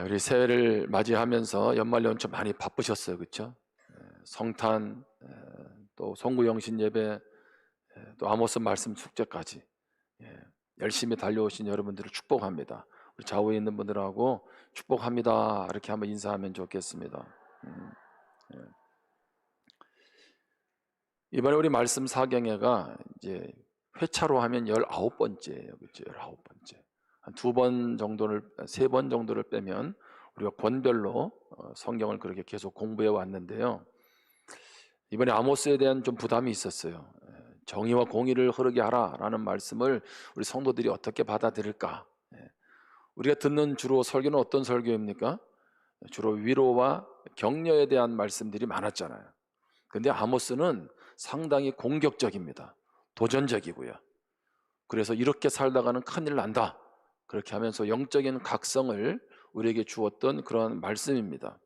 우리 새해를 맞이하면서 연말연초 많이 바쁘셨어요, 그렇죠? 성탄, 또 송구영신 예배, 또 아모스 말씀 축제까지 열심히 달려오신 여러분들을 축복합니다. 우리 좌우에 있는 분들하고 축복합니다 이렇게 한번 인사하면 좋겠습니다. 예. 이번에 우리 말씀 사경회가 이제 회차로 하면 19번째예요, 그렇죠? 19번째. 한 2번 정도를, 3번 정도를 빼면 우리가 권별로 성경을 그렇게 계속 공부해 왔는데요. 이번에 아모스에 대한 좀 부담이 있었어요. 정의와 공의를 흐르게 하라라는 말씀을 우리 성도들이 어떻게 받아들일까? 우리가 듣는 주로 설교는 어떤 설교입니까? 주로 위로와 격려에 대한 말씀들이 많았잖아요. 근데 아모스는 상당히 공격적입니다. 도전적이고요. 그래서 이렇게 살다가는 큰일 난다, 그렇게 하면서 영적인 각성을 우리에게 주었던 그런 말씀입니다.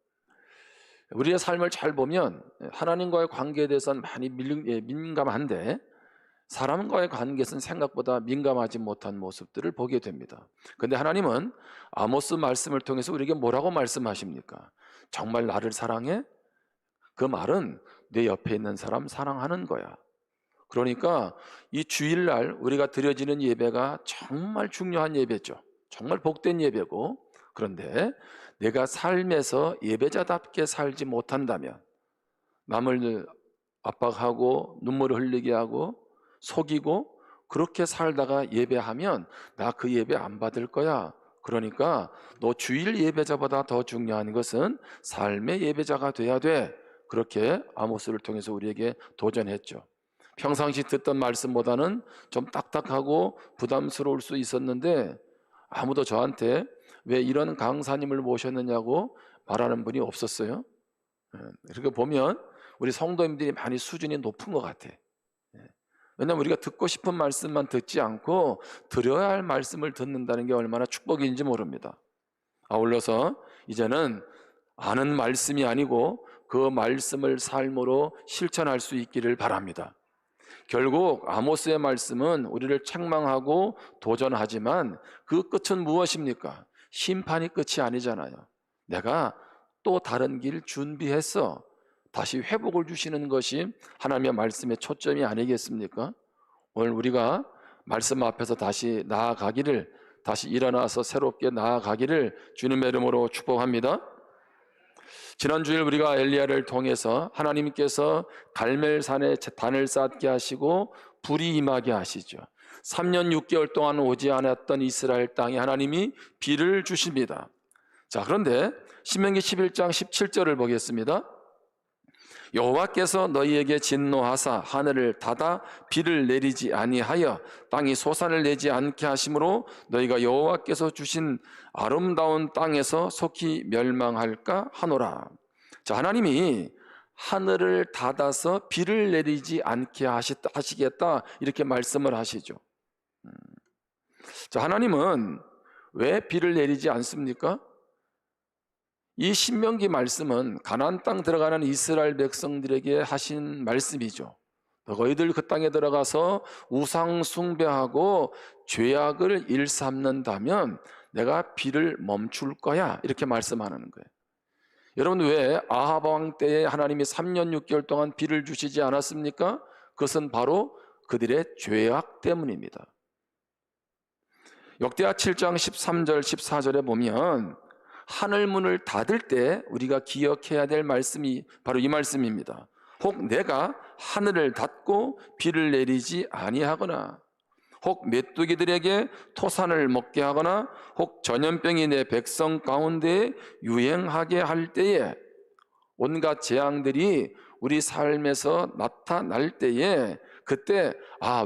우리의 삶을 잘 보면 하나님과의 관계에 대해서는 많이 민감한데 사람과의 관계에서는 생각보다 민감하지 못한 모습들을 보게 됩니다. 그런데 하나님은 아모스 말씀을 통해서 우리에게 뭐라고 말씀하십니까? 정말 나를 사랑해? 그 말은 내 옆에 있는 사람 사랑하는 거야. 그러니까 이 주일날 우리가 드려지는 예배가 정말 중요한 예배죠. 정말 복된 예배고, 그런데 내가 삶에서 예배자답게 살지 못한다면, 남을 압박하고 눈물을 흘리게 하고 속이고 그렇게 살다가 예배하면 나 그 예배 안 받을 거야. 그러니까 너 주일 예배자보다 더 중요한 것은 삶의 예배자가 돼야 돼. 그렇게 아모스를 통해서 우리에게 도전했죠. 평상시 듣던 말씀보다는 좀 딱딱하고 부담스러울 수 있었는데 아무도 저한테 왜 이런 강사님을 모셨느냐고 말하는 분이 없었어요. 그렇게 보면 우리 성도님들이 많이 수준이 높은 것 같아. 왜냐하면 우리가 듣고 싶은 말씀만 듣지 않고 들어야 할 말씀을 듣는다는 게 얼마나 축복인지 모릅니다. 아울러서 이제는 아는 말씀이 아니고 그 말씀을 삶으로 실천할 수 있기를 바랍니다. 결국 아모스의 말씀은 우리를 책망하고 도전하지만 그 끝은 무엇입니까? 심판이 끝이 아니잖아요. 내가 또 다른 길 준비했어. 다시 회복을 주시는 것이 하나님의 말씀의 초점이 아니겠습니까? 오늘 우리가 말씀 앞에서 다시 나아가기를, 다시 일어나서 새롭게 나아가기를 주님의 이름으로 축복합니다. 지난주에 우리가 엘리야를 통해서 하나님께서 갈멜산에 단을 쌓게 하시고 불이 임하게 하시죠. 3년 6개월 동안 오지 않았던 이스라엘 땅에 하나님이 비를 주십니다. 자, 그런데 신명기 11장 17절을 보겠습니다. 여호와께서 너희에게 진노하사 하늘을 닫아 비를 내리지 아니하여 땅이 소산을 내지 않게 하심으로 너희가 여호와께서 주신 아름다운 땅에서 속히 멸망할까 하노라. 자, 하나님이 하늘을 닫아서 비를 내리지 않게 하시겠다 이렇게 말씀을 하시죠. 자, 하나님은 왜 비를 내리지 않습니까? 이 신명기 말씀은 가나안 땅 들어가는 이스라엘 백성들에게 하신 말씀이죠. 너희들 그 땅에 들어가서 우상 숭배하고 죄악을 일삼는다면 내가 비를 멈출 거야, 이렇게 말씀하는 거예요. 여러분, 왜 아합 왕 때에 하나님이 3년 6개월 동안 비를 주시지 않았습니까? 그것은 바로 그들의 죄악 때문입니다. 역대하 7장 13절 14절에 보면 하늘 문을 닫을 때 우리가 기억해야 될 말씀이 바로 이 말씀입니다. 혹 내가 하늘을 닫고 비를 내리지 아니하거나, 혹 메뚜기들에게 토산을 먹게 하거나, 혹 전염병이 내 백성 가운데 유행하게 할 때에, 온갖 재앙들이 우리 삶에서 나타날 때에 그때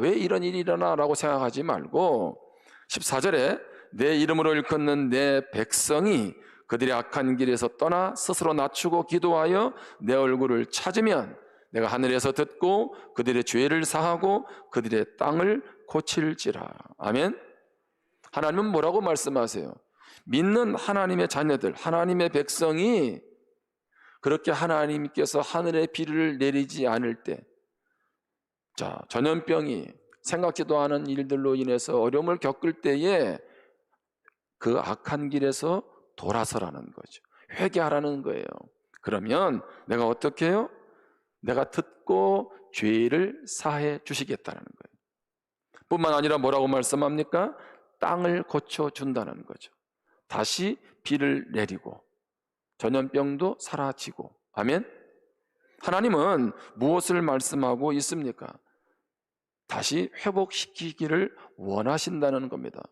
왜 이런 일이 일어나 라고 생각하지 말고 14절에 내 이름으로 일컫는 내 백성이 그들의 악한 길에서 떠나 스스로 낮추고 기도하여 내 얼굴을 찾으면 내가 하늘에서 듣고 그들의 죄를 사하고 그들의 땅을 고칠지라. 아멘. 하나님은 뭐라고 말씀하세요? 믿는 하나님의 자녀들, 하나님의 백성이 그렇게 하나님께서 하늘의 비를 내리지 않을 때, 자, 전염병이 생각지도 않은 일들로 인해서 어려움을 겪을 때에 그 악한 길에서 돌아서라는 거죠. 회개하라는 거예요. 그러면 내가 어떻게 해요? 내가 듣고 죄를 사해 주시겠다는 거예요. 뿐만 아니라 뭐라고 말씀합니까? 땅을 고쳐준다는 거죠. 다시 비를 내리고 전염병도 사라지고. 아멘? 하나님은 무엇을 말씀하고 있습니까? 다시 회복시키기를 원하신다는 겁니다.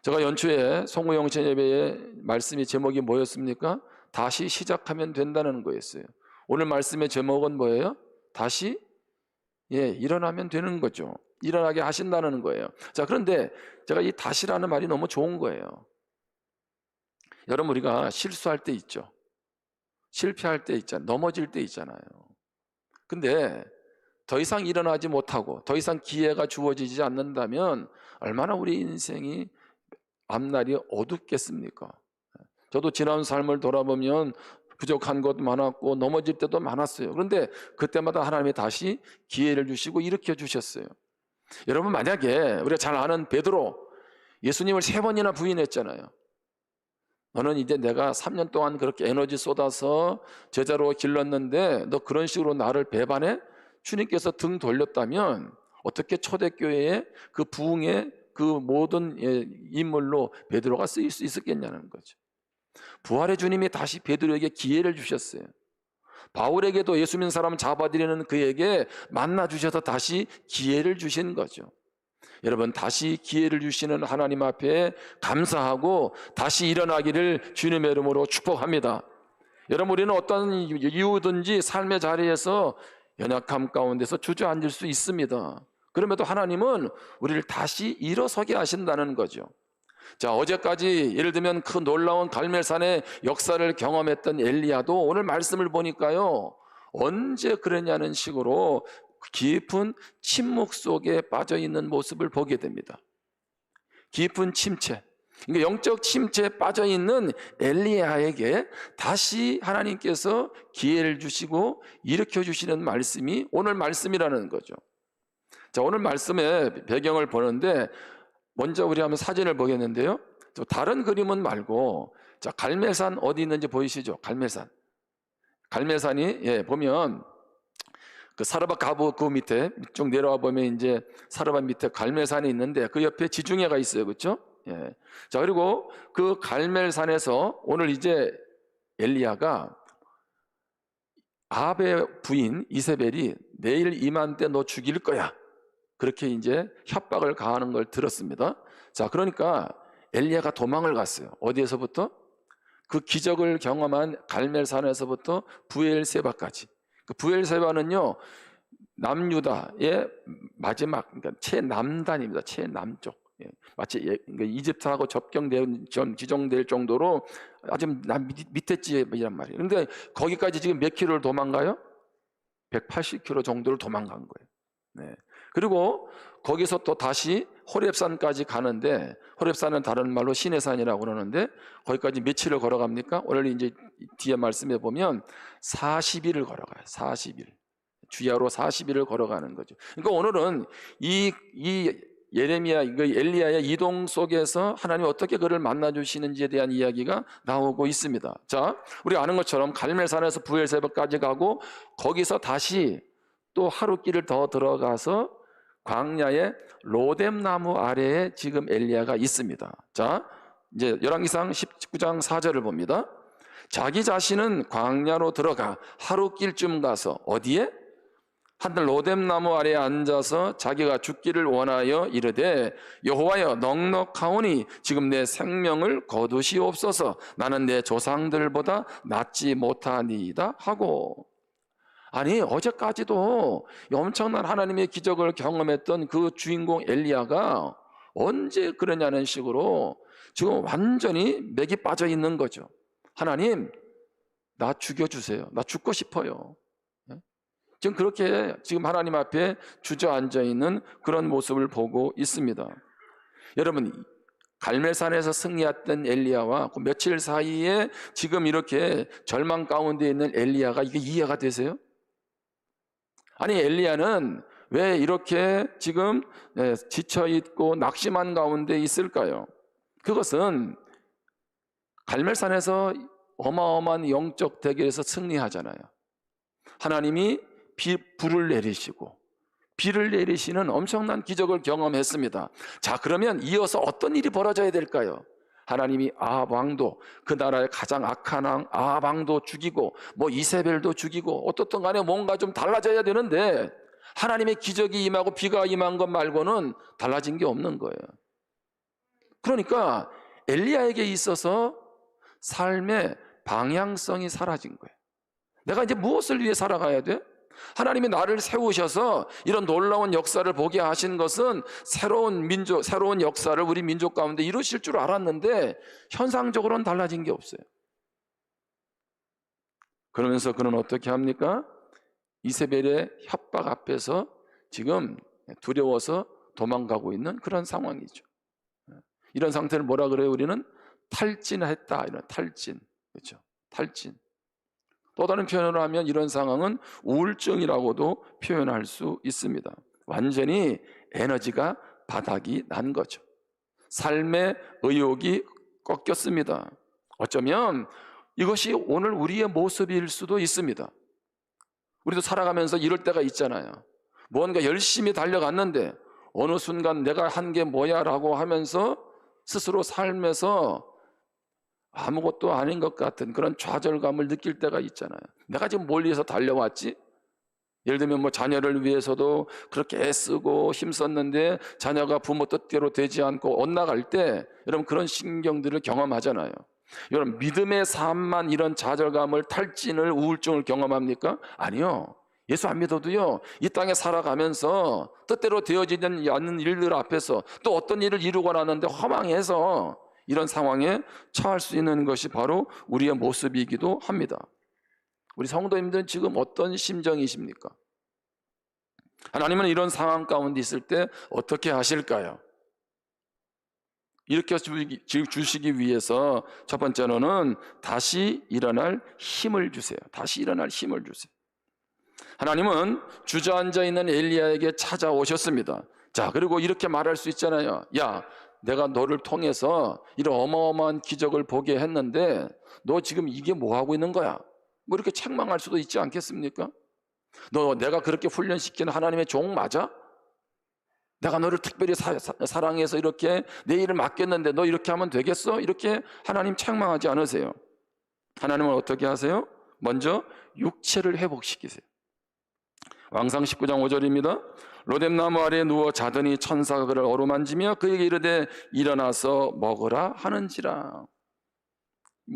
제가 연초에 송우영신 예배의 말씀이 제목이 뭐였습니까? 다시 시작하면 된다는 거였어요. 오늘 말씀의 제목은 뭐예요? 다시 일어나면 되는 거죠. 일어나게 하신다는 거예요. 자, 그런데 제가 이 다시라는 말이 너무 좋은 거예요. 여러분, 우리가 실수할 때 있죠. 실패할 때 있잖아요. 넘어질 때 있잖아요. 근데 더 이상 일어나지 못하고 더 이상 기회가 주어지지 않는다면 얼마나 우리 인생이 앞날이 어둡겠습니까? 저도 지난 삶을 돌아보면 부족한 것도 많았고 넘어질 때도 많았어요. 그런데 그때마다 하나님이 다시 기회를 주시고 일으켜 주셨어요. 여러분, 만약에 우리가 잘 아는 베드로, 예수님을 3번이나 부인했잖아요. 너는 이제 내가 3년 동안 그렇게 에너지 쏟아서 제자로 길렀는데 너 그런 식으로 나를 배반해? 주님께서 등 돌렸다면 어떻게 초대교회의 그 부흥의 그 모든 인물로 베드로가 쓰일 수 있었겠냐는 거죠. 부활의 주님이 다시 베드로에게 기회를 주셨어요. 바울에게도 예수 믿는 사람 잡아들이는 그에게 만나 주셔서 다시 기회를 주신 거죠. 여러분, 다시 기회를 주시는 하나님 앞에 감사하고 다시 일어나기를 주님의 이름으로 축복합니다. 여러분, 우리는 어떤 이유든지 삶의 자리에서 연약함 가운데서 주저앉을 수 있습니다. 그럼에도 하나님은 우리를 다시 일어서게 하신다는 거죠. 자, 어제까지 예를 들면 그 놀라운 갈멜산의 역사를 경험했던 엘리야도 오늘 말씀을 보니까요, 언제 그랬냐는 식으로 깊은 침묵 속에 빠져 있는 모습을 보게 됩니다. 깊은 침체, 그러니까 영적 침체에 빠져 있는 엘리야에게 다시 하나님께서 기회를 주시고 일으켜 주시는 말씀이 오늘 말씀이라는 거죠. 자, 오늘 말씀의 배경을 보는데 먼저 우리 한번 사진을 보겠는데요. 다른 그림은 말고, 자, 갈멜산 어디 있는지 보이시죠? 갈멜산이 보면 그 사르밧 가부 그 밑에 쭉 내려와 보면 이제 사르밧 밑에 갈멜산이 있는데 그 옆에 지중해가 있어요, 그렇죠? 자, 그리고 그 갈멜산에서 오늘 이제 엘리야가 아합의 부인 이세벨이 내일 이맘때 너 죽일 거야, 그렇게 이제 협박을 가하는 걸 들었습니다. 자, 그러니까 엘리야가 도망을 갔어요. 어디에서부터? 그 기적을 경험한 갈멜산에서부터 부엘세바까지. 그 부엘세바는요, 남유다의 마지막, 그러니까 최남단입니다. 최남쪽. 마치 그러니까 이집트하고 지정될 정도로 아주 밑에 지역이란 말이에요. 그런데 거기까지 지금 몇 킬로를 도망가요? 180킬로 정도를 도망간 거예요. 그리고 거기서 또 다시 호렙산까지 가는데, 호렙산은 다른 말로 신의 산이라고 그러는데 거기까지 며칠을 걸어갑니까? 오늘 이제 뒤에 말씀해 보면 40일을 걸어가요. 40일. 주야로 40일을 걸어가는 거죠. 그러니까 오늘은 이 예레미야, 엘리야의 이동 속에서 하나님이 어떻게 그를 만나 주시는지에 대한 이야기가 나오고 있습니다. 자, 우리 아는 것처럼 갈멜산에서 부엘세바까지 가고 거기서 다시 또 하루 길을 더 들어가서 광야의 로뎀나무 아래에 지금 엘리야가 있습니다. 자, 이제 열왕기상 19장 4절을 봅니다. 자기 자신은 광야로 들어가 하루 길쯤 가서 어디에? 하늘 로뎀나무 아래에 앉아서 자기가 죽기를 원하여 이르되 여호와여, 넉넉하오니 지금 내 생명을 거두시옵소서. 나는 내 조상들보다 낫지 못하니이다 하고. 아니, 어제까지도 엄청난 하나님의 기적을 경험했던 그 주인공 엘리야가 언제 그러냐는 식으로 지금 완전히 맥이 빠져 있는 거죠. 하나님, 나 죽여주세요. 나 죽고 싶어요. 지금 그렇게 지금 하나님 앞에 주저앉아 있는 그런 모습을 보고 있습니다. 여러분, 갈멜산에서 승리했던 엘리야와 그 며칠 사이에 지금 이렇게 절망 가운데 있는 엘리야가 이게 이해가 되세요? 아니, 엘리야는 왜 이렇게 지금 지쳐있고 낙심한 가운데 있을까요? 그것은 갈멜산에서 어마어마한 영적 대결에서 승리하잖아요. 하나님이 불을 내리시고 비를 내리시는 엄청난 기적을 경험했습니다. 자, 그러면 이어서 어떤 일이 벌어져야 될까요? 하나님이 아합 왕도, 그 나라의 가장 악한 왕 아합 왕도 죽이고 이세벨도 죽이고 어떻든 간에 뭔가 좀 달라져야 되는데 하나님의 기적이 임하고 비가 임한 것 말고는 달라진 게 없는 거예요. 그러니까 엘리야에게 있어서 삶의 방향성이 사라진 거예요. 내가 이제 무엇을 위해 살아가야 돼? 하나님이 나를 세우셔서 이런 놀라운 역사를 보게 하신 것은 새로운 민족, 새로운 역사를 우리 민족 가운데 이루실 줄 알았는데 현상적으로는 달라진 게 없어요. 그러면서 그는 어떻게 합니까? 이세벨의 협박 앞에서 지금 두려워서 도망가고 있는 그런 상황이죠. 이런 상태를 뭐라 그래요? 우리는 탈진했다. 이런 탈진. 그렇죠? 탈진. 또 다른 표현으로 하면 이런 상황은 우울증이라고도 표현할 수 있습니다. 완전히 에너지가 바닥이 난 거죠. 삶의 의욕이 꺾였습니다. 어쩌면 이것이 오늘 우리의 모습일 수도 있습니다. 우리도 살아가면서 이럴 때가 있잖아요. 뭔가 열심히 달려갔는데 어느 순간 내가 한 게 뭐야 라고 하면서 스스로 삶에서 아무것도 아닌 것 같은 그런 좌절감을 느낄 때가 있잖아요. 내가 지금 뭘 위해서 달려왔지? 예를 들면 자녀를 위해서도 그렇게 애쓰고 힘썼는데 자녀가 부모 뜻대로 되지 않고 엇나갈 때 여러분 그런 신경들을 경험하잖아요. 여러분 믿음의 삶만 이런 좌절감을, 탈진을, 우울증을 경험합니까? 아니요. 예수 안 믿어도요, 이 땅에 살아가면서 뜻대로 되어지지 않는 일들 앞에서 또 어떤 일을 이루고 나는데 허망해서 이런 상황에 처할 수 있는 것이 바로 우리의 모습이기도 합니다. 우리 성도님들은 지금 어떤 심정이십니까? 하나님은 이런 상황 가운데 있을 때 어떻게 하실까요? 일으켜 주시기 위해서 첫 번째로는 다시 일어날 힘을 주세요. 다시 일어날 힘을 주세요. 하나님은 주저앉아 있는 엘리야에게 찾아오셨습니다. 자, 그리고 이렇게 말할 수 있잖아요. 야, 내가 너를 통해서 이런 어마어마한 기적을 보게 했는데 너 지금 이게 뭐 하고 있는 거야? 이렇게 책망할 수도 있지 않겠습니까? 너 내가 그렇게 훈련시키는 하나님의 종 맞아? 내가 너를 특별히 사랑해서 이렇게 내 일을 맡겼는데 너 이렇게 하면 되겠어? 이렇게 하나님 책망하지 않으세요. 하나님은 어떻게 하세요? 먼저 육체를 회복시키세요. 왕상 19장 5절입니다. 로뎀나무 아래에 누워 자더니 천사가 그를 어루만지며 그에게 이르되 일어나서 먹으라 하는지라.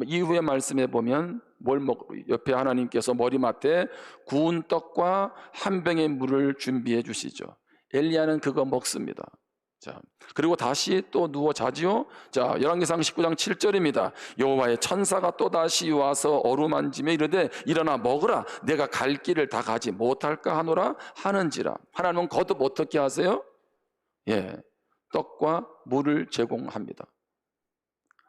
이후의 말씀에 보면 옆에 하나님께서 머리맡에 구운 떡과 한 병의 물을 준비해 주시죠. 엘리야는 그거 먹습니다. 자, 그리고 다시 또 누워 자지요. 자, 열왕기상 19장 7절입니다. 여호와의 천사가 또 다시 와서 어루만지며 이르되 일어나 먹으라. 내가 갈 길을 다 가지 못할까 하노라 하는지라. 하나님은 거듭 어떻게 하세요? 예, 떡과 물을 제공합니다.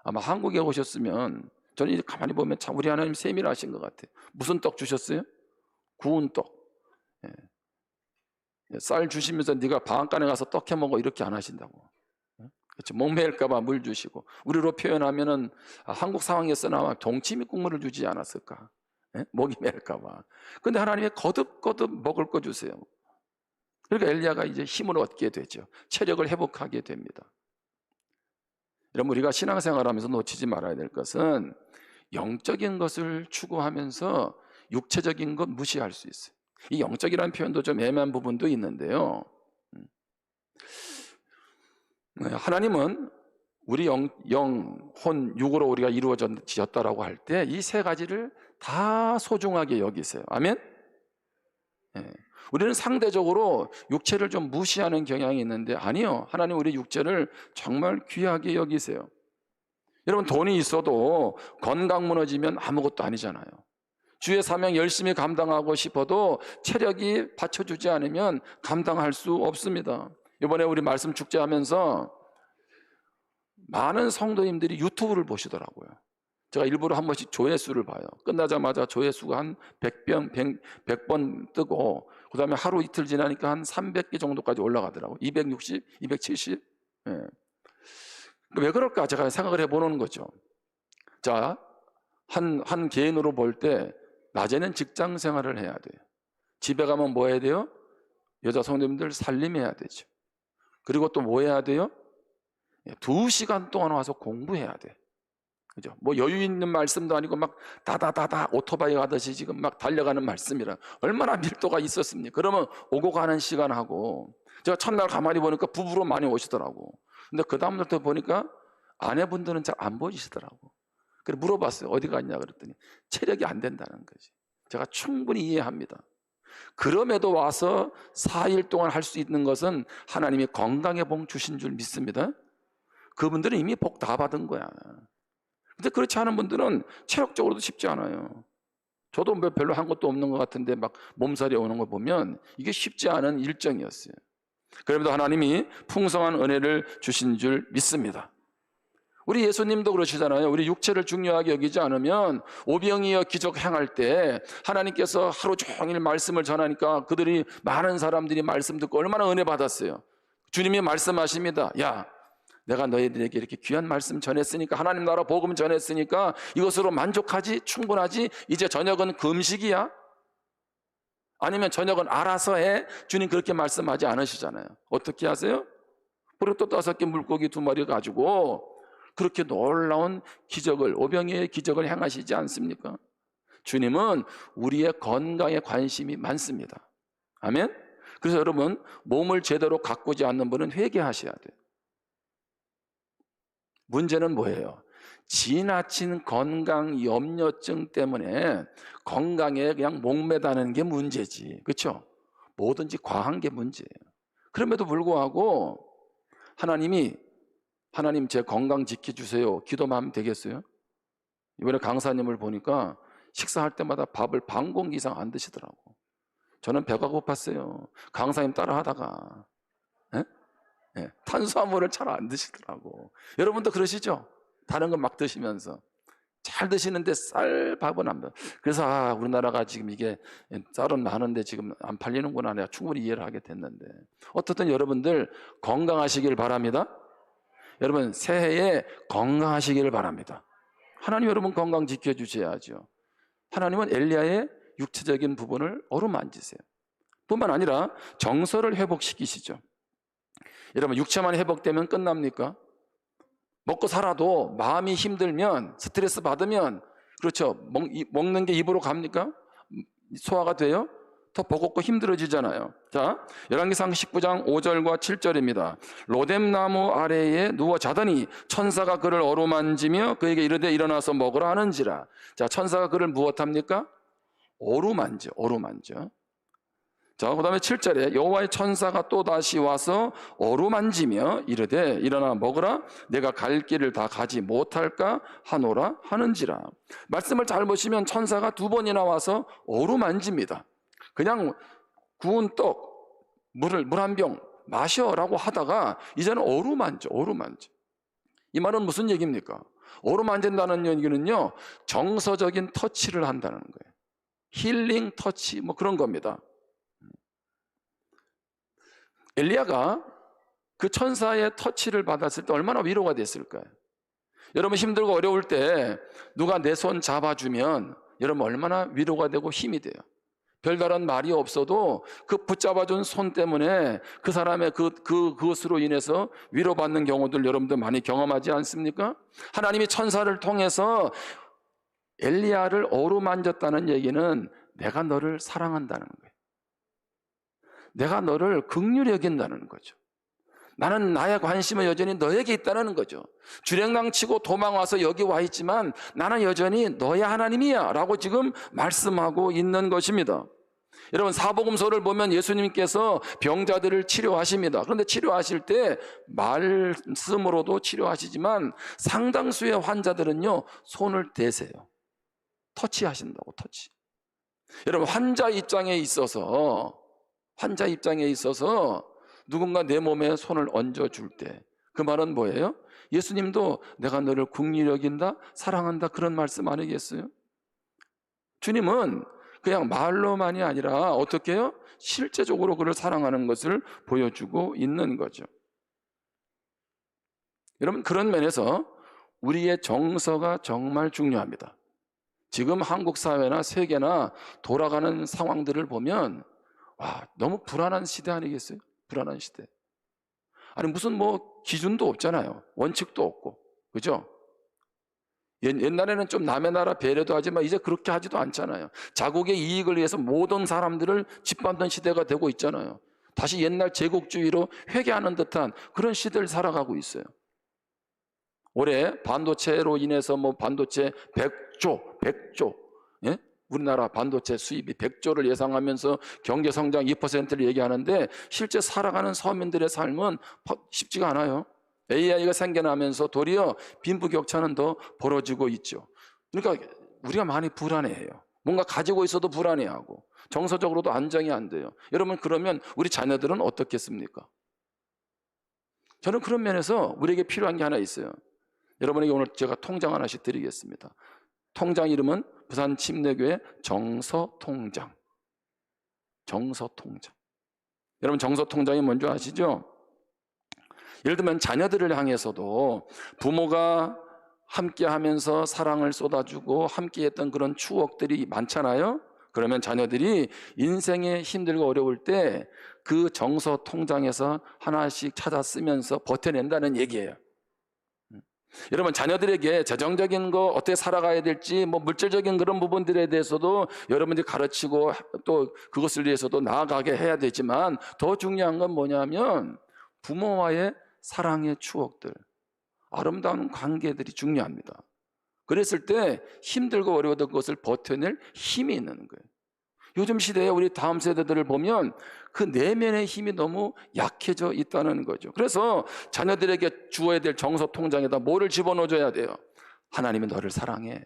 아마 한국에 오셨으면 저는 이제 가만히 보면 참 우리 하나님 세밀하신 것 같아요. 무슨 떡 주셨어요? 구운 떡. 예. 쌀 주시면서 네가 방앗간에 가서 떡 해 먹어 이렇게 안 하신다고. 그렇죠? 목매일까 봐 물 주시고, 우리로 표현하면은 한국 상황에서는 아마 동치미 국물을 주지 않았을까? 목이 메일까 봐. 근데 하나님이 거듭거듭 먹을 거 주세요. 그러니까 엘리야가 이제 힘을 얻게 되죠. 체력을 회복하게 됩니다. 여러분, 우리가 신앙생활하면서 놓치지 말아야 될 것은 영적인 것을 추구하면서 육체적인 것 무시할 수 있어요. 이 영적이라는 표현도 좀 애매한 부분도 있는데요. 하나님은 우리 혼, 육으로 우리가 이루어졌다라고 할 때 이 세 가지를 다 소중하게 여기세요. 아멘? 우리는 상대적으로 육체를 좀 무시하는 경향이 있는데 아니요. 하나님 우리 육체를 정말 귀하게 여기세요. 여러분, 돈이 있어도 건강 무너지면 아무것도 아니잖아요. 주의 사명 열심히 감당하고 싶어도 체력이 받쳐주지 않으면 감당할 수 없습니다. 이번에 우리 말씀 축제하면서 많은 성도님들이 유튜브를 보시더라고요. 제가 일부러 한 번씩 조회수를 봐요. 끝나자마자 조회수가 한 100번 뜨고, 그 다음에 하루 이틀 지나니까 한 300개 정도까지 올라가더라고요. 260, 270. 예. 왜 그럴까 제가 생각을 해보는 거죠. 자, 한 개인으로 볼 때 낮에는 직장 생활을 해야 돼요. 집에 가면 뭐 해야 돼요? 여자 성도님들 살림해야 되죠. 그리고 또 뭐 해야 돼요? 2시간 동안 와서 공부해야 돼. 그죠? 뭐 여유 있는 말씀도 아니고 막 다다다다 오토바이 가듯이 지금 막 달려가는 말씀이라 얼마나 밀도가 있었습니까? 그러면 오고 가는 시간하고, 제가 첫날 가만히 보니까 부부로 많이 오시더라고. 근데 그 다음부터 보니까 아내분들은 잘 안 보이시더라고. 그래 물어봤어요. 어디 갔냐 그랬더니 체력이 안 된다는 거지. 제가 충분히 이해합니다. 그럼에도 와서 4일 동안 할 수 있는 것은 하나님이 건강의 복 주신 줄 믿습니다. 그분들은 이미 복 다 받은 거야. 근데 그렇지 않은 분들은 체력적으로도 쉽지 않아요. 저도 뭐 별로 한 것도 없는 것 같은데 막 몸살이 오는 거 보면 이게 쉽지 않은 일정이었어요. 그럼에도 하나님이 풍성한 은혜를 주신 줄 믿습니다. 우리 예수님도 그러시잖아요. 우리 육체를 중요하게 여기지 않으면 오병이어 기적 행할 때 하나님께서 하루 종일 말씀을 전하니까 그들이, 많은 사람들이 말씀 듣고 얼마나 은혜 받았어요. 주님이 말씀하십니다. 야, 내가 너희들에게 이렇게 귀한 말씀 전했으니까, 하나님 나라 복음 전했으니까 이것으로 만족하지? 충분하지? 이제 저녁은 금식이야? 아니면 저녁은 알아서 해? 주님 그렇게 말씀하지 않으시잖아요. 어떻게 하세요? 그리고 또 5개 물고기 2마리 가지고 그렇게 놀라운 기적을, 오병이어의 기적을 행하시지 않습니까? 주님은 우리의 건강에 관심이 많습니다. 아멘? 그래서 여러분, 몸을 제대로 가꾸지 않는 분은 회개하셔야 돼요. 문제는 뭐예요? 지나친 건강 염려증 때문에 건강에 그냥 목매다는 게 문제지. 그렇죠? 뭐든지 과한 게 문제예요. 그럼에도 불구하고 하나님 제 건강 지켜주세요 기도만 하면 되겠어요? 이번에 강사님을 보니까 식사할 때마다 밥을 반 공기 이상 안 드시더라고. 저는 배가 고팠어요. 강사님 따라 하다가 탄수화물을 잘 안 드시더라고. 여러분도 그러시죠? 다른 건 막 드시면서 잘 드시는데 밥은 안 먹어요. 그래서 우리나라가 지금 이게 쌀은 많은데 지금 안 팔리는구나, 내가 충분히 이해를 하게 됐는데, 어떻든 여러분들 건강하시길 바랍니다. 여러분 새해에 건강하시기를 바랍니다. 하나님 여러분 건강 지켜주셔야죠. 하나님은 엘리야의 육체적인 부분을 어루만지세요. 뿐만 아니라 정서를 회복시키시죠. 여러분 육체만 회복되면 끝납니까? 먹고 살아도 마음이 힘들면, 스트레스 받으면, 그렇죠, 먹는 게 입으로 갑니까? 소화가 돼요? 더 버겁고 힘들어지잖아요. 자, 열왕기상 19장 5절과 7절입니다. 로뎀나무 아래에 누워 자더니 천사가 그를 어루만지며 그에게 이르되 일어나서 먹으라 하는지라. 자, 천사가 그를 무엇합니까? 어루만져. 자, 그 다음에 7절에 여호와의 천사가 또 다시 와서 어루만지며 이르되 일어나 먹으라, 내가 갈 길을 다 가지 못할까 하노라 하는지라. 말씀을 잘 보시면 천사가 2번이나 와서 어루만집니다. 그냥 구운 떡, 물 한 병 마셔라고 하다가 이제는 어루만져. 이 말은 무슨 얘기입니까? 어루만진다는 얘기는요, 정서적인 터치를 한다는 거예요. 힐링 터치, 뭐 그런 겁니다. 엘리야가 그 천사의 터치를 받았을 때 얼마나 위로가 됐을까요? 여러분 힘들고 어려울 때 누가 내 손 잡아주면 여러분 얼마나 위로가 되고 힘이 돼요. 별다른 말이 없어도 그 붙잡아준 손 때문에 그 사람의 그것으로 인해서 위로받는 경우들 여러분들 많이 경험하지 않습니까? 하나님이 천사를 통해서 엘리야를 어루만졌다는 얘기는 내가 너를 사랑한다는 거예요. 내가 너를 긍휼히 여긴다는 거죠. 나는 나의 관심은 여전히 너에게 있다는 거죠. 주랭랑 치고 도망와서 여기 와 있지만 나는 여전히 너의 하나님이야 라고 지금 말씀하고 있는 것입니다. 여러분 사복음서를 보면 예수님께서 병자들을 치료하십니다. 그런데 치료하실 때 말씀으로도 치료하시지만 상당수의 환자들은요 손을 대세요. 터치하신다고, 터치. 여러분 환자 입장에 있어서 누군가 내 몸에 손을 얹어줄 때 그 말은 뭐예요? 예수님도 내가 너를 긍휼히 여긴다, 사랑한다, 그런 말씀 아니겠어요? 주님은 그냥 말로만이 아니라 어떻게 해요? 실제적으로 그를 사랑하는 것을 보여주고 있는 거죠. 여러분 그런 면에서 우리의 정서가 정말 중요합니다. 지금 한국 사회나 세계나 돌아가는 상황들을 보면 너무 불안한 시대 아니겠어요? 불안한 시대. 아니 무슨 뭐 기준도 없잖아요. 원칙도 없고. 그죠? 옛날에는 좀 남의 나라 배려도 하지만 이제 그렇게 하지도 않잖아요. 자국의 이익을 위해서 모든 사람들을 짓밟는 시대가 되고 있잖아요. 다시 옛날 제국주의로 회귀하는 듯한 그런 시대를 살아가고 있어요. 올해 반도체로 인해서 뭐 반도체 100조, 예? 우리나라 반도체 수입이 100조를 예상하면서 경제 성장 2%를 얘기하는데 실제 살아가는 서민들의 삶은 쉽지가 않아요. AI가 생겨나면서 도리어 빈부격차는 더 벌어지고 있죠. 그러니까 우리가 많이 불안해해요. 뭔가 가지고 있어도 불안해하고 정서적으로도 안정이 안 돼요. 여러분 그러면 우리 자녀들은 어떻겠습니까? 저는 그런 면에서 우리에게 필요한 게 하나 있어요. 여러분에게 오늘 제가 통장 하나씩 드리겠습니다. 통장 이름은 부산 침례교회 정서통장. 정서통장. 여러분 정서통장이 뭔지 아시죠? 예를 들면 자녀들을 향해서도 부모가 함께 하면서 사랑을 쏟아주고 함께 했던 그런 추억들이 많잖아요. 그러면 자녀들이 인생에 힘들고 어려울 때 그 정서통장에서 하나씩 찾아 쓰면서 버텨낸다는 얘기예요. 여러분 자녀들에게 재정적인 거 어떻게 살아가야 될지 뭐 물질적인 그런 부분들에 대해서도 여러분들이 가르치고 또 그것을 위해서도 나아가게 해야 되지만 더 중요한 건 뭐냐면 부모와의 사랑의 추억들, 아름다운 관계들이 중요합니다. 그랬을 때 힘들고 어려웠던 것을 버텨낼 힘이 있는 거예요. 요즘 시대에 우리 다음 세대들을 보면 그 내면의 힘이 너무 약해져 있다는 거죠. 그래서 자녀들에게 주어야 될 정서통장에다 뭐를 집어넣어줘야 돼요? 하나님이 너를 사랑해.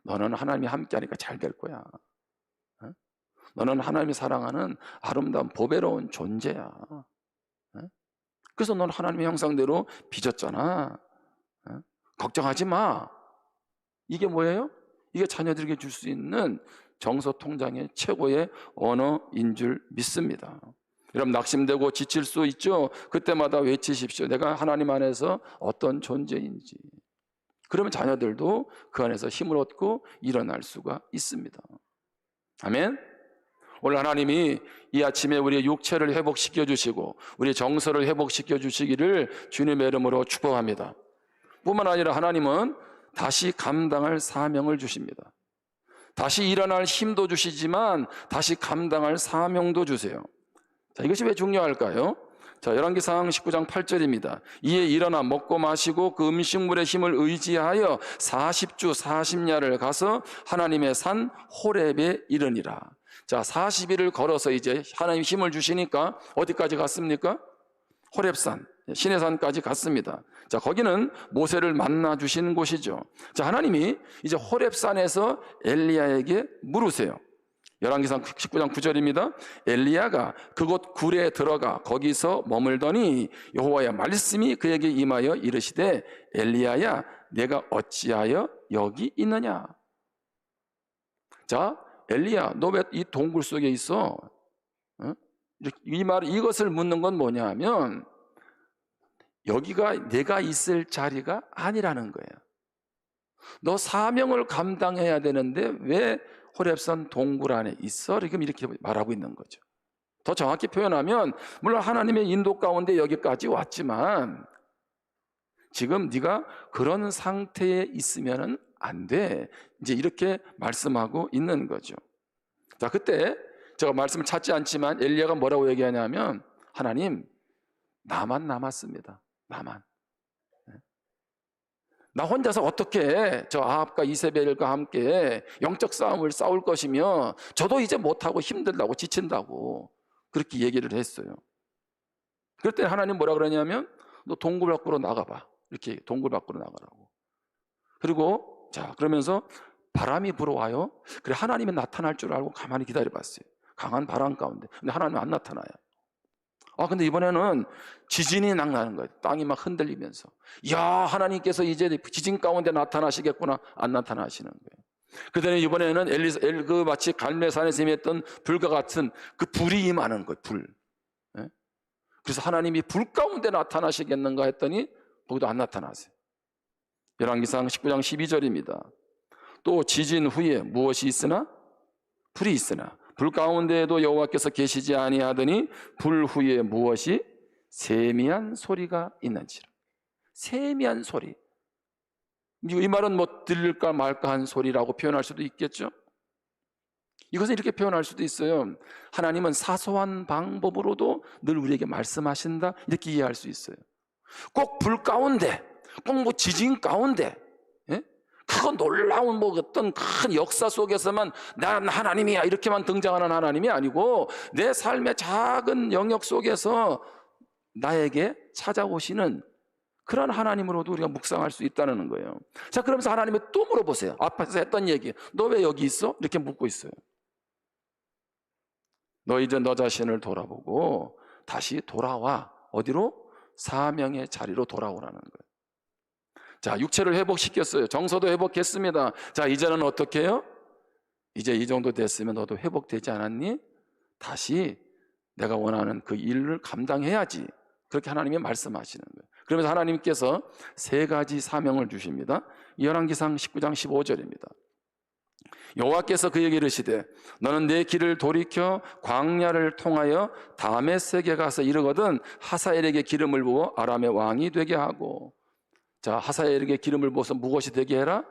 너는 하나님이 함께하니까 잘 될 거야. 너는 하나님이 사랑하는 아름다운 보배로운 존재야. 그래서 넌 하나님의 형상대로 빚었잖아. 걱정하지 마. 이게 뭐예요? 이게 자녀들에게 줄 수 있는 정서통장의 최고의 언어인 줄 믿습니다. 여러분 낙심되고 지칠 수 있죠? 그때마다 외치십시오. 내가 하나님 안에서 어떤 존재인지. 그러면 자녀들도 그 안에서 힘을 얻고 일어날 수가 있습니다. 아멘. 오늘 하나님이 이 아침에 우리의 육체를 회복시켜 주시고 우리의 정서를 회복시켜 주시기를 주님의 이름으로 축복합니다. 뿐만 아니라 하나님은 다시 감당할 사명을 주십니다. 다시 일어날 힘도 주시지만 다시 감당할 사명도 주세요. 자, 이것이 왜 중요할까요? 자, 열왕기상 19장 8절입니다. 이에 일어나 먹고 마시고 그 음식물의 힘을 의지하여 40주 40야를 가서 하나님의 산 호렙에 이르니라. 자, 40일을 걸어서 이제 하나님 힘을 주시니까 어디까지 갔습니까? 호렙산, 시내산까지 갔습니다. 자, 거기는 모세를 만나 주신 곳이죠. 자, 하나님이 이제 호렙산에서 엘리야에게 물으세요. 열왕기상 19장 9절입니다. 엘리야가 그곳 굴에 들어가 거기서 머물더니 여호와의 말씀이 그에게 임하여 이르시되 엘리야야 내가 어찌하여 여기 있느냐. 자, 엘리야 너 왜 이 동굴 속에 있어? 이것을 묻는 건 뭐냐 하면 여기가 내가 있을 자리가 아니라는 거예요. 너 사명을 감당해야 되는데 왜 호렙산 동굴 안에 있어? 이렇게 말하고 있는 거죠. 더 정확히 표현하면 물론 하나님의 인도 가운데 여기까지 왔지만 지금 네가 그런 상태에 있으면 안 돼. 이제 이렇게 말씀하고 있는 거죠. 자, 그때 제가 말씀을 찾지 않지만 엘리야가 뭐라고 얘기하냐면 하나님 나만 남았습니다. 나만. 나 혼자서 어떻게 저 아합과 이세벨과 함께 영적 싸움을 싸울 것이며 저도 이제 못하고 힘들다고 지친다고 그렇게 얘기를 했어요. 그럴 때 하나님 뭐라 그러냐면 너 동굴 밖으로 나가봐. 이렇게 동굴 밖으로 나가라고. 그리고 자 그러면서 바람이 불어와요. 그래 하나님이 나타날 줄 알고 가만히 기다려봤어요. 강한 바람 가운데. 근데 하나님이 안 나타나요. 근데 이번에는 지진이 나는 거예요. 땅이 막 흔들리면서. 야, 하나님께서 이제 지진 가운데 나타나시겠구나. 안 나타나시는 거예요. 그다음에 이번에는 그 마치 갈멜산에서 임했던 불과 같은 그 불이 임하는 거예요. 불. 그래서 하나님이 불 가운데 나타나시겠는가 했더니 거기도 안 나타나세요. 열왕기상 19장 12절입니다. 또 지진 후에 무엇이 있으나? 불이 있으나 불 가운데에도 여호와께서 계시지 아니하더니 불 후에 무엇이? 세미한 소리가 있는지라. 세미한 소리. 이 말은 뭐 들릴까 말까 한 소리라고 표현할 수도 있겠죠. 이것은 이렇게 표현할 수도 있어요. 하나님은 사소한 방법으로도 늘 우리에게 말씀하신다, 이렇게 이해할 수 있어요. 꼭 불 가운데, 꼭 뭐 지진 가운데, 예? 그건 놀라운 뭐 어떤 큰 역사 속에서만 난 하나님이야 이렇게만 등장하는 하나님이 아니고 내 삶의 작은 영역 속에서 나에게 찾아오시는 그런 하나님으로도 우리가 묵상할 수 있다는 거예요. 자, 그러면서 하나님이 또 물어보세요. 앞에서 했던 얘기, 너 왜 여기 있어? 이렇게 묻고 있어요. 너 이제 너 자신을 돌아보고 다시 돌아와. 어디로? 사명의 자리로 돌아오라는 거예요. 자, 육체를 회복시켰어요. 정서도 회복했습니다. 자, 이제는 어떻게 해요? 이제 이 정도 됐으면 너도 회복되지 않았니? 다시 내가 원하는 그 일을 감당해야지. 그렇게 하나님이 말씀하시는 거예요. 그러면서 하나님께서 세 가지 사명을 주십니다. 열왕기상 19장 15절입니다. 여호와께서 그에게 이르시되 너는 내 길을 돌이켜 광야를 통하여 다메섹에 가서 이르거든 하사엘에게 기름을 부어 아람의 왕이 되게 하고. 자, 하사엘에게 기름을 부어서 무엇이 되게 해라?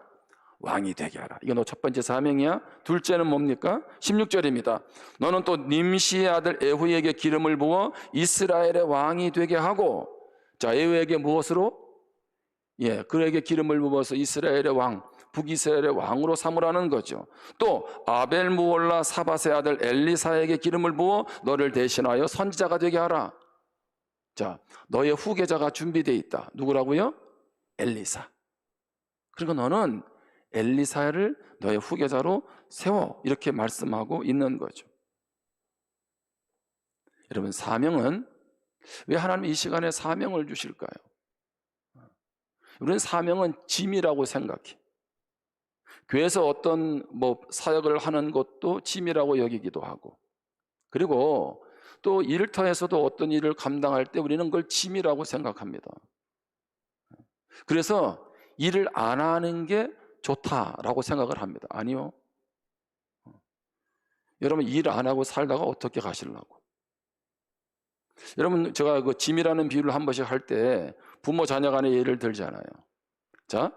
왕이 되게 하라. 이거 너 첫 번째 사명이야. 둘째는 뭡니까? 16절입니다. 너는 또 님시의 아들 에후에게 기름을 부어 이스라엘의 왕이 되게 하고. 자, 에후에게 무엇으로? 그에게 기름을 부어서 이스라엘의 왕, 북이스라엘의 왕으로 삼으라는 거죠. 또 아벨 무올라 사밧의 아들 엘리사에게 기름을 부어 너를 대신하여 선지자가 되게 하라. 자, 너의 후계자가 준비되어 있다. 누구라고요? 엘리사. 그리고 너는 엘리사를 너의 후계자로 세워. 이렇게 말씀하고 있는 거죠. 여러분, 사명은 왜 하나님이 이 시간에 사명을 주실까요? 우리는 사명은 짐이라고 생각해. 교회에서 어떤 사역을 하는 것도 짐이라고 여기기도 하고, 그리고 또 일터에서도 어떤 일을 감당할 때 우리는 그걸 짐이라고 생각합니다. 그래서 일을 안 하는 게 좋다라고 생각을 합니다. 아니요. 여러분, 일 안 하고 살다가 어떻게 가시려고? 여러분, 제가 그 짐이라는 비유를 한 번씩 할 때 부모 자녀 간의 예를 들잖아요. 자,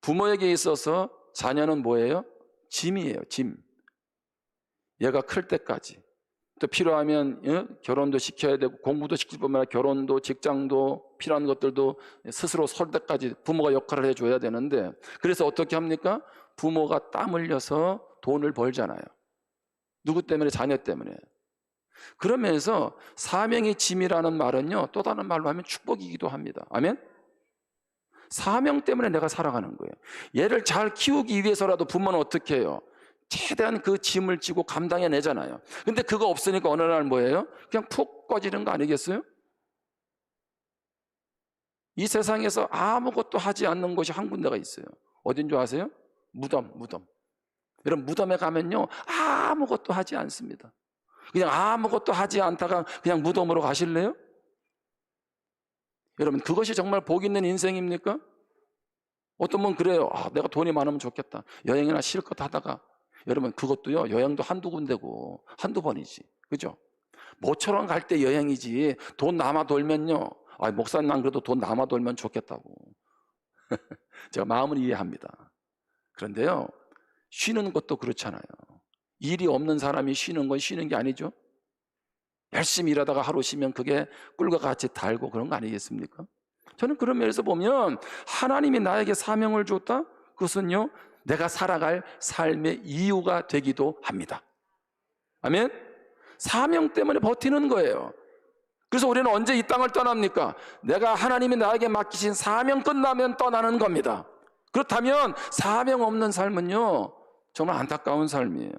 부모에게 있어서 자녀는 뭐예요? 짐이에요. 짐. 얘가 클 때까지, 또 필요하면 결혼도 시켜야 되고 공부도 시킬 뿐만 아니라 결혼도 직장도 필요한 것들도 스스로 설 때까지 부모가 역할을 해줘야 되는데, 그래서 어떻게 합니까? 부모가 땀 흘려서 돈을 벌잖아요. 누구 때문에? 자녀 때문에. 그러면서 사명의 짐이라는 말은요, 또 다른 말로 하면 축복이기도 합니다. 아멘? 사명 때문에 내가 살아가는 거예요. 얘를 잘 키우기 위해서라도 부모는 어떻게 해요? 최대한 그 짐을 지고 감당해내잖아요. 근데 그거 없으니까 어느 날 뭐예요? 그냥 푹 꺼지는 거 아니겠어요? 이 세상에서 아무것도 하지 않는 곳이 한 군데가 있어요. 어딘 줄 아세요? 무덤. 여러분, 무덤에 가면요, 아무것도 하지 않습니다. 그냥 아무것도 하지 않다가 그냥 무덤으로 가실래요? 여러분, 그것이 정말 복 있는 인생입니까? 어떤 분은 그래요. 내가 돈이 많으면 좋겠다. 여행이나 실컷 하다가. 여러분, 그것도요, 여행도 한두 군데고 한두 번이지. 그죠? 모처럼 갈 때 여행이지. 돈 남아 돌면요, 목사님 안 그래도 돈 남아 돌면 좋겠다고. 제가 마음을 이해합니다. 그런데요, 쉬는 것도 그렇잖아요. 일이 없는 사람이 쉬는 건 쉬는 게 아니죠. 열심히 일하다가 하루 쉬면 그게 꿀과 같이 달고 그런 거 아니겠습니까? 저는 그런 면에서 보면 하나님이 나에게 사명을 줬다? 그것은요, 내가 살아갈 삶의 이유가 되기도 합니다. 아멘? 사명 때문에 버티는 거예요. 그래서 우리는 언제 이 땅을 떠납니까? 내가 하나님이 나에게 맡기신 사명 끝나면 떠나는 겁니다. 그렇다면 사명 없는 삶은요, 정말 안타까운 삶이에요.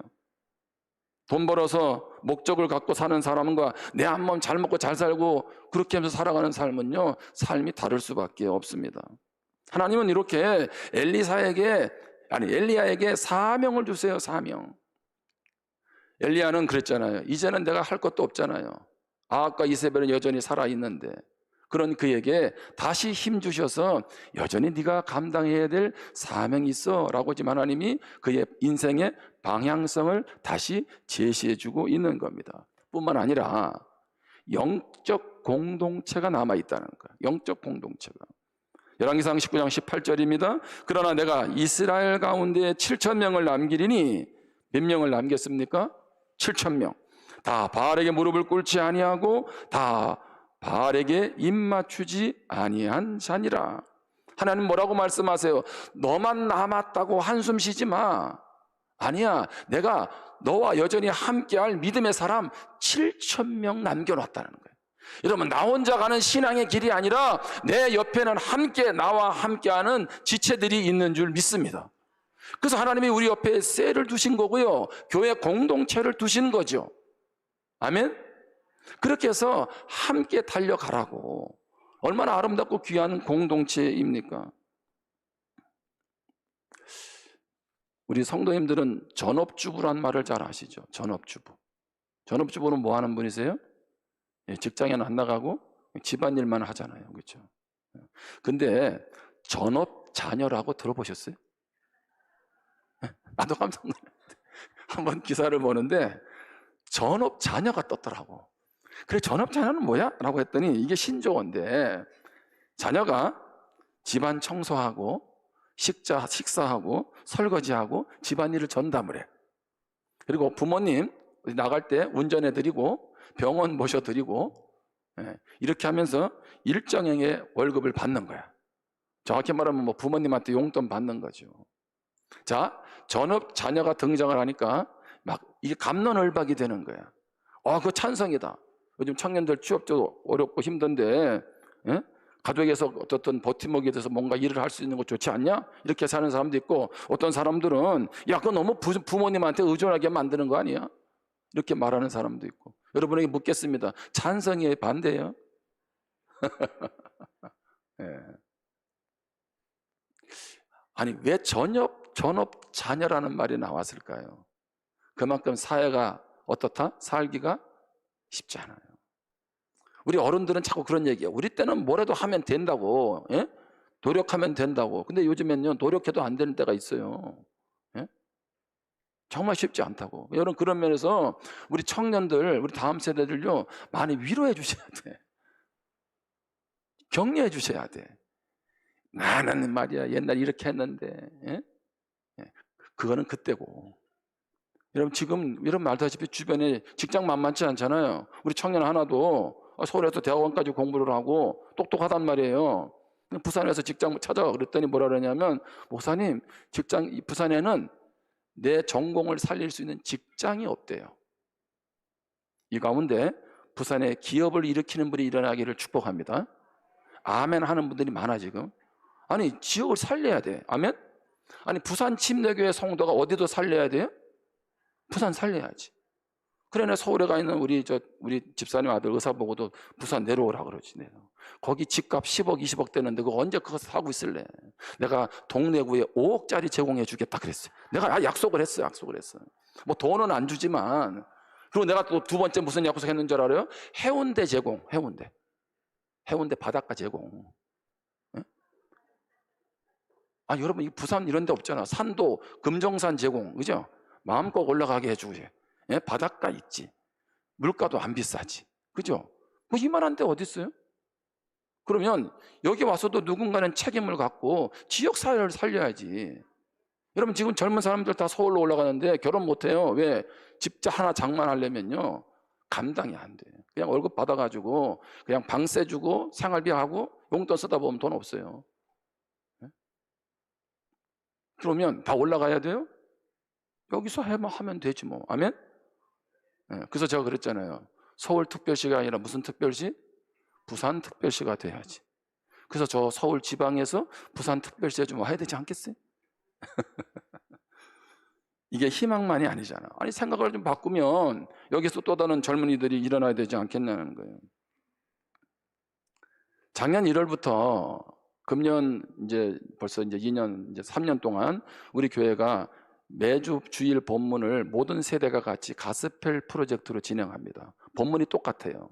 돈 벌어서 목적을 갖고 사는 사람과 내 한 몸 잘 먹고 잘 살고 그렇게 하면서 살아가는 삶은요, 삶이 다를 수밖에 없습니다. 하나님은 이렇게 엘리야에게 사명을 주세요. 사명. 엘리야는 그랬잖아요. 이제는 내가 할 것도 없잖아요. 아합과 이세벨은 여전히 살아있는데 그런 그에게 다시 힘 주셔서 여전히 네가 감당해야 될 사명이 있어 라고 지금 하나님이 그의 인생의 방향성을 다시 제시해 주고 있는 겁니다. 뿐만 아니라 영적 공동체가 남아있다는 거예요. 영적 공동체가. 열왕기상 19장 18절입니다. 그러나 내가 이스라엘 가운데 7,000명을 남기리니 몇 명을 남겼습니까? 7,000명. 다 바알에게 무릎을 꿇지 아니하고 다 바알에게 입 맞추지 아니한 자니라. 하나님 뭐라고 말씀하세요? 너만 남았다고 한숨 쉬지 마. 아니야, 내가 너와 여전히 함께할 믿음의 사람 7,000명 남겨놨다는 거예요. 여러분, 나 혼자 가는 신앙의 길이 아니라 내 옆에는 함께 나와 함께하는 지체들이 있는 줄 믿습니다. 그래서 하나님이 우리 옆에 셀을 두신 거고요, 교회 공동체를 두신 거죠. 아멘? 그렇게 해서 함께 달려가라고. 얼마나 아름답고 귀한 공동체입니까? 우리 성도님들은 전업주부란 말을 잘 아시죠? 전업주부. 전업주부는 뭐 하는 분이세요? 직장에는 안 나가고 집안일만 하잖아요. 그렇죠? 근데 전업자녀라고 들어보셨어요? 나도 깜짝 놀랐는데 한번 기사를 보는데 전업자녀가 떴더라고. 그래, 전업자녀는 뭐야? 라고 했더니 이게 신조어인데, 자녀가 집안 청소하고 식사하고 설거지하고 집안일을 전담을 해. 그리고 부모님 나갈 때 운전해드리고 병원 모셔드리고, 이렇게 하면서 일정액의 월급을 받는 거야. 정확히 말하면 뭐 부모님한테 용돈 받는 거죠. 자, 전업 자녀가 등장을 하니까 막 이게 갑론을박이 되는 거야. 그거 찬성이다. 요즘 청년들 취업도 어렵고 힘든데, 가족에서 어떤 버팀목이 돼서 뭔가 일을 할 수 있는 거 좋지 않냐? 이렇게 사는 사람도 있고, 어떤 사람들은 야, 그거 너무 부모님한테 의존하게 만드는 거 아니야? 이렇게 말하는 사람도 있고. 여러분에게 묻겠습니다. 찬성이에요, 반대예요? 예. 아니, 왜 전업 자녀라는 말이 나왔을까요? 그만큼 사회가 어떻다? 살기가 쉽지 않아요. 우리 어른들은 자꾸 그런 얘기해요. 우리 때는 뭐라도 하면 된다고, 노력하면 된다고. 근데 요즘엔요, 노력해도 안 되는 때가 있어요. 정말 쉽지 않다고. 여러분, 그런 면에서 우리 청년들, 우리 다음 세대들요, 많이 위로해 주셔야 돼. 격려해 주셔야 돼. 나는 말이야, 옛날 이렇게 했는데, 그거는 그때고. 여러분, 지금 여러분 말다시피 주변에 직장 만만치 않잖아요. 우리 청년 하나도 서울에서 대학원까지 공부를 하고 똑똑하단 말이에요. 부산에서 직장 찾아가 그랬더니 뭐라 그러냐면, 목사님, 부산에는 내 전공을 살릴 수 있는 직장이 없대요. 이 가운데 부산에 기업을 일으키는 분이 일어나기를 축복합니다. 아멘 하는 분들이 많아 지금. 아니, 지역을 살려야 돼. 아멘? 아니, 부산 침례교회 성도가 어디도 살려야 돼요? 부산 살려야지. 그래, 내 서울에 가 있는 우리 집사님 아들 의사 보고도 부산 내려오라 그러지. 거기 집값 10억, 20억 되는데 그거 언제 그거 사고 있을래? 내가 동래구에 5억짜리 제공해 주겠다 그랬어요. 내가 약속을 했어. 뭐 돈은 안 주지만. 그리고 내가 또 두 번째 무슨 약속했는 줄 알아요? 해운대 제공, 해운대 바닷가 제공. 여러분, 이 부산 이런 데 없잖아. 산도 금정산 제공, 그죠? 마음껏 올라가게 해주고, 바닷가 있지. 물가도 안 비싸지. 그죠? 뭐 이만한 데 어디 있어요? 그러면 여기 와서도 누군가는 책임을 갖고 지역 사회를 살려야지. 여러분, 지금 젊은 사람들 다 서울로 올라가는데 결혼 못 해요. 왜? 집 하나 장만하려면요, 감당이 안 돼. 그냥 월급 받아가지고 그냥 방세 주고 생활비 하고 용돈 쓰다 보면 돈 없어요. 그러면 다 올라가야 돼요? 여기서 하면 되지 뭐. 아멘? 그래서 제가 그랬잖아요. 서울특별시가 아니라 무슨 특별시? 부산특별시가 돼야지. 그래서 저 서울 지방에서 부산특별시에 좀 와야 되지 않겠어요? 이게 희망만이 아니잖아. 아니, 생각을 좀 바꾸면 여기서 또 다른 젊은이들이 일어나야 되지 않겠냐는 거예요. 작년 1월부터 금년 벌써 2년, 3년 동안 우리 교회가 매주 주일 본문을 모든 세대가 같이 가스펠 프로젝트로 진행합니다. 본문이 똑같아요.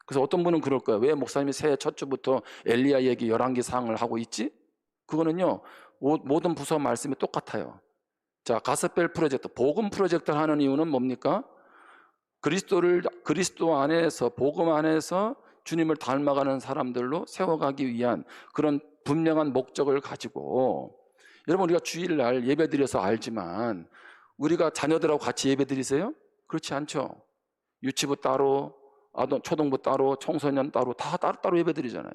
그래서 어떤 분은 그럴 거예요. 왜 목사님이 새해 첫 주부터 엘리야 얘기 11개 사항을 하고 있지? 그거는요, 모든 부서 말씀이 똑같아요. 자, 가스펠 프로젝트, 복음 프로젝트를 하는 이유는 뭡니까? 그리스도 안에서, 복음 안에서 주님을 닮아가는 사람들로 세워가기 위한 그런 분명한 목적을 가지고, 여러분, 우리가 주일날 예배드려서 알지만 우리가 자녀들하고 같이 예배드리세요? 그렇지 않죠. 유치부 따로, 초등부 따로, 청소년 따로, 다 따로따로 예배드리잖아요.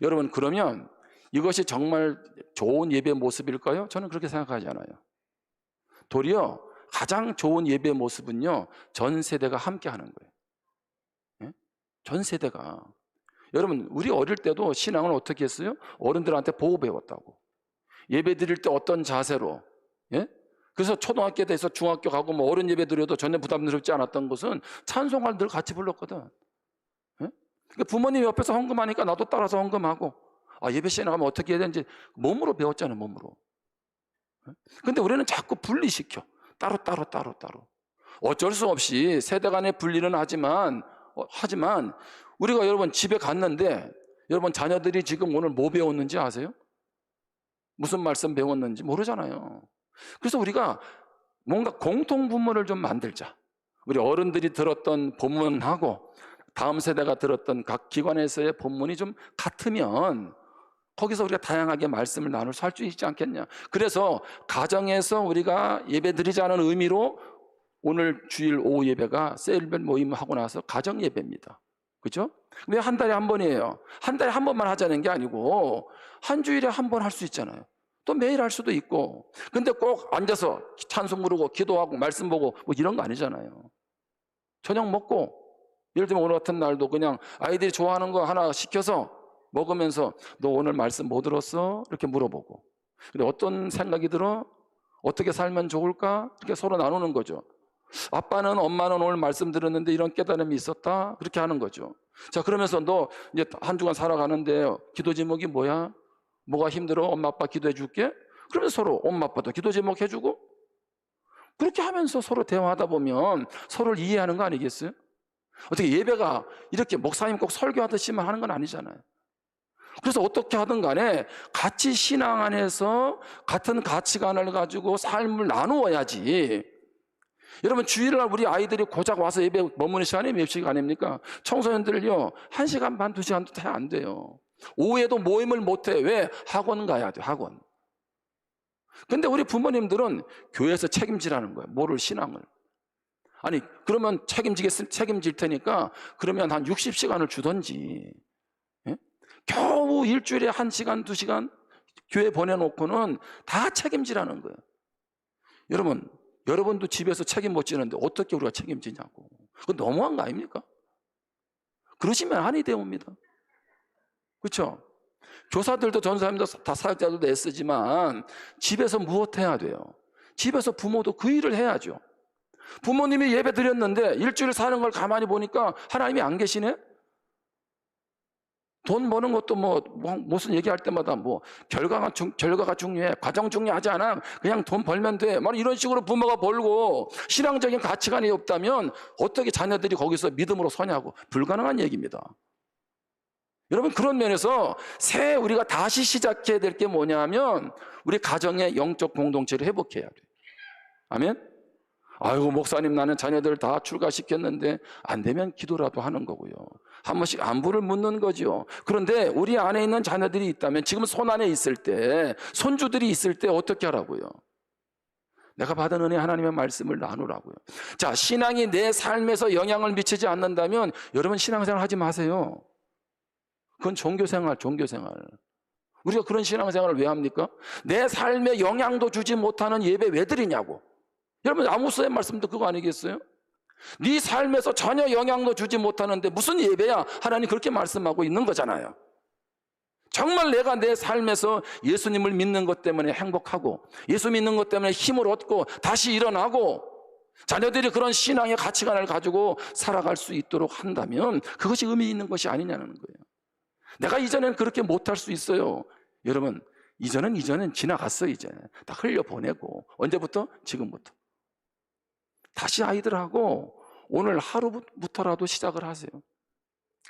여러분, 그러면 이것이 정말 좋은 예배 모습일까요? 저는 그렇게 생각하지 않아요. 도리어 가장 좋은 예배 모습은요, 전 세대가 함께 하는 거예요. 예? 전 세대가. 여러분, 우리 어릴 때도 신앙을 어떻게 했어요? 어른들한테 보고 배웠다고. 예배 드릴 때 어떤 자세로, 예? 그래서 초등학교 돼서 중학교 가고 뭐 어른 예배 드려도 전혀 부담스럽지 않았던 것은 찬송가를 늘 같이 불렀거든. 예? 그러니까 부모님이 옆에서 헌금하니까 나도 따라서 헌금하고, 예배 시간에 가면 어떻게 해야 되는지 몸으로 배웠잖아요, 몸으로. 예? 근데 우리는 자꾸 분리시켜. 따로. 어쩔 수 없이 세대 간의 분리는 하지만 우리가 여러분 집에 갔는데 여러분 자녀들이 지금 오늘 뭐 배웠는지 아세요? 무슨 말씀 배웠는지 모르잖아요. 그래서 우리가 뭔가 공통 분모를 좀 만들자. 우리 어른들이 들었던 본문하고 다음 세대가 들었던 각 기관에서의 본문이 좀 같으면 거기서 우리가 다양하게 말씀을 나눌 수 할 수 있지 않겠냐. 그래서 가정에서 우리가 예배 드리자는 의미로 오늘 주일 오후 예배가 셀별 모임 하고 나서 가정 예배입니다. 그죠? 왜 한 달에 한 번이에요? 한 달에 한 번만 하자는 게 아니고 한 주일에 한 번 할 수 있잖아요. 또 매일 할 수도 있고. 근데 꼭 앉아서 찬송 부르고 기도하고 말씀 보고 뭐 이런 거 아니잖아요. 저녁 먹고, 예를 들면 오늘 같은 날도 그냥 아이들이 좋아하는 거 하나 시켜서 먹으면서 너 오늘 말씀 뭐 들었어? 이렇게 물어보고. 근데 어떤 생각이 들어? 어떻게 살면 좋을까? 이렇게 서로 나누는 거죠. 아빠는, 엄마는 오늘 말씀 들었는데 이런 깨달음이 있었다? 그렇게 하는 거죠. 자, 그러면서 너 이제 한 주간 살아가는데 기도 제목이 뭐야? 뭐가 힘들어? 엄마 아빠 기도해 줄게. 그러면 서로 엄마 아빠도 기도 제목 해주고, 그렇게 하면서 서로 대화하다 보면 서로를 이해하는 거 아니겠어요? 어떻게 예배가 이렇게 목사님 꼭 설교하듯이만 하는 건 아니잖아요. 그래서 어떻게 하든 간에 같이 신앙 안에서 같은 가치관을 가지고 삶을 나누어야지. 여러분, 주일날 우리 아이들이 고작 와서 예배 머무는 시간이 몇 시간입니까? 청소년들을요 1시간 반, 2시간도 다 안 돼요. 오후에도 모임을 못해. 왜? 학원 가야 돼, 학원. 근데 우리 부모님들은 교회에서 책임지라는 거예요. 뭐를? 신앙을. 아니, 그러면 책임질 테니까 그러면 한 60시간을 주던지, 예? 겨우 일주일에 1시간, 2시간 교회 보내놓고는 다 책임지라는 거예요. 여러분도 집에서 책임 못 지는데 어떻게 우리가 책임지냐고. 그건 너무한 거 아닙니까? 그러시면 한이 되옵니다. 그렇죠? 교사들도 전사님도 다 사역자들도 애쓰지만 집에서 무엇 해야 돼요? 집에서 부모도 그 일을 해야죠. 부모님이 예배 드렸는데 일주일 사는 걸 가만히 보니까 하나님이 안 계시네? 돈 버는 것도 무슨 얘기할 때마다 결과가 중요해. 과정 중요하지 않아. 그냥 돈 벌면 돼. 이런 식으로 부모가 벌고 신앙적인 가치관이 없다면 어떻게 자녀들이 거기서 믿음으로 서냐고. 불가능한 얘기입니다. 여러분, 그런 면에서 새해 우리가 다시 시작해야 될 게 뭐냐면 우리 가정의 영적 공동체를 회복해야 돼요. 아멘? 아이고, 목사님, 나는 자녀들 다 출가시켰는데 안 되면 기도라도 하는 거고요. 한 번씩 안부를 묻는 거죠. 그런데 우리 안에 있는 자녀들이 있다면 지금 손 안에 있을 때, 손주들이 있을 때 어떻게 하라고요? 내가 받은 은혜 하나님의 말씀을 나누라고요. 자, 신앙이 내 삶에서 영향을 미치지 않는다면 여러분 신앙생활 하지 마세요. 그건 종교생활. 우리가 그런 신앙생활을 왜 합니까? 내 삶에 영향도 주지 못하는 예배 왜 드리냐고. 여러분, 아모스의 말씀도 그거 아니겠어요? 네 삶에서 전혀 영향도 주지 못하는데 무슨 예배야? 하나님 그렇게 말씀하고 있는 거잖아요. 정말 내가 내 삶에서 예수님을 믿는 것 때문에 행복하고 예수 믿는 것 때문에 힘을 얻고 다시 일어나고 자녀들이 그런 신앙의 가치관을 가지고 살아갈 수 있도록 한다면 그것이 의미 있는 것이 아니냐는 거예요. 내가 이전에는 그렇게 못할 수 있어요. 여러분, 이전은 지나갔어요. 이제 다 흘려보내고. 언제부터? 지금부터. 다시 아이들하고 오늘 하루부터라도 시작을 하세요.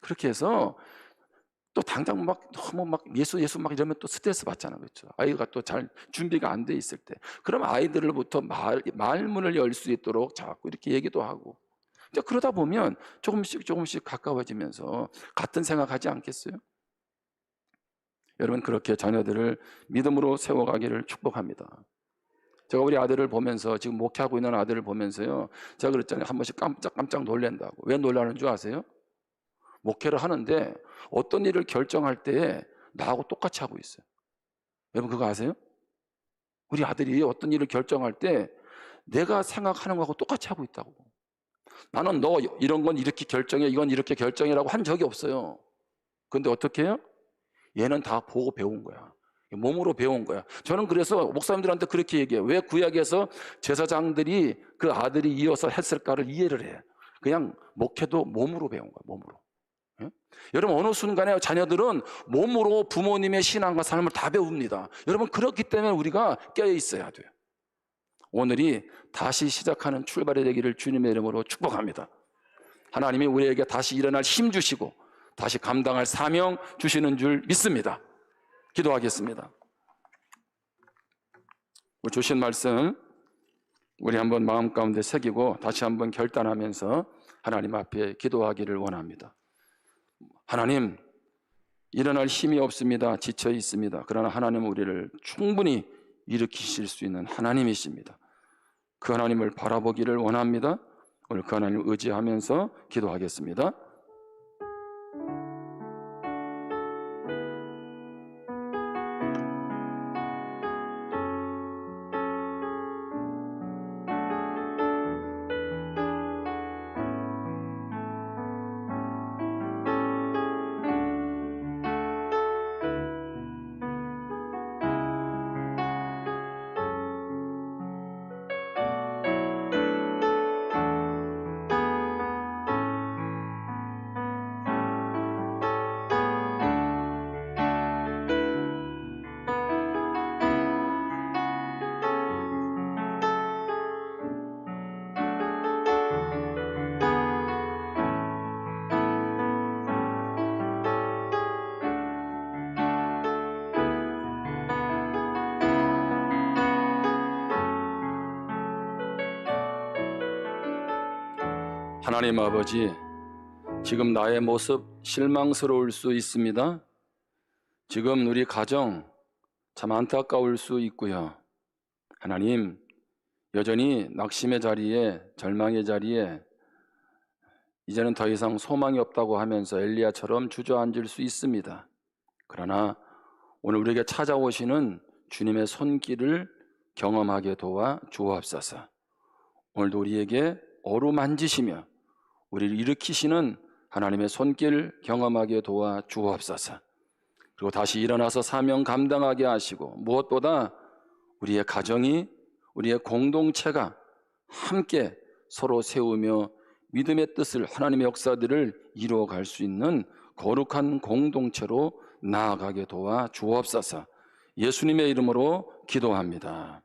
그렇게 해서 또 당장 막 너무 막 예수 막 이러면 또 스트레스 받잖아, 그렇죠? 아이가 또 잘 준비가 안 돼 있을 때, 그럼 아이들로부터 말문을 열 수 있도록 자꾸 이렇게 얘기도 하고, 이제 그러다 보면 조금씩 가까워지면서 같은 생각하지 않겠어요? 여러분, 그렇게 자녀들을 믿음으로 세워가기를 축복합니다. 제가 우리 아들을 보면서, 지금 목회하고 있는 아들을 보면서요, 제가 그랬잖아요. 한 번씩 깜짝 놀란다고. 왜 놀라는 줄 아세요? 목회를 하는데 어떤 일을 결정할 때 나하고 똑같이 하고 있어요. 여러분, 그거 아세요? 우리 아들이 어떤 일을 결정할 때 내가 생각하는 거하고 똑같이 하고 있다고. 나는 너 이런 건 이렇게 결정해, 이건 이렇게 결정해라고 한 적이 없어요. 근데 어떻게 해요? 얘는 다 보고 배운 거야. 몸으로 배운 거야. 저는 그래서 목사님들한테 그렇게 얘기해요. 왜 구약에서 제사장들이 그 아들이 이어서 했을까를 이해를 해. 그냥 목회도 몸으로 배운 거야, 몸으로. 예? 여러분, 어느 순간에 자녀들은 몸으로 부모님의 신앙과 삶을 다 배웁니다. 여러분, 그렇기 때문에 우리가 깨어 있어야 돼요. 오늘이 다시 시작하는 출발이 되기를 주님의 이름으로 축복합니다. 하나님이 우리에게 다시 일어날 힘 주시고 다시 감당할 사명 주시는 줄 믿습니다. 기도하겠습니다. 주신 말씀 우리 한번 마음 가운데 새기고 다시 한번 결단하면서 하나님 앞에 기도하기를 원합니다. 하나님, 일어날 힘이 없습니다. 지쳐 있습니다. 그러나 하나님은 우리를 충분히 일으키실 수 있는 하나님이십니다. 그 하나님을 바라보기를 원합니다. 오늘 그 하나님을 의지하면서 기도하겠습니다. 하나님 아버지, 지금 나의 모습 실망스러울 수 있습니다. 지금 우리 가정 참 안타까울 수 있고요. 하나님, 여전히 낙심의 자리에, 절망의 자리에 이제는 더 이상 소망이 없다고 하면서 엘리야처럼 주저앉을 수 있습니다. 그러나 오늘 우리에게 찾아오시는 주님의 손길을 경험하게 도와 주옵소서. 오늘도 우리에게 어루만지시며 우리를 일으키시는 하나님의 손길 경험하게 도와 주옵소서. 그리고 다시 일어나서 사명 감당하게 하시고, 무엇보다 우리의 가정이, 우리의 공동체가 함께 서로 세우며 믿음의 뜻을, 하나님의 역사들을 이루어갈 수 있는 거룩한 공동체로 나아가게 도와 주옵소서. 예수님의 이름으로 기도합니다.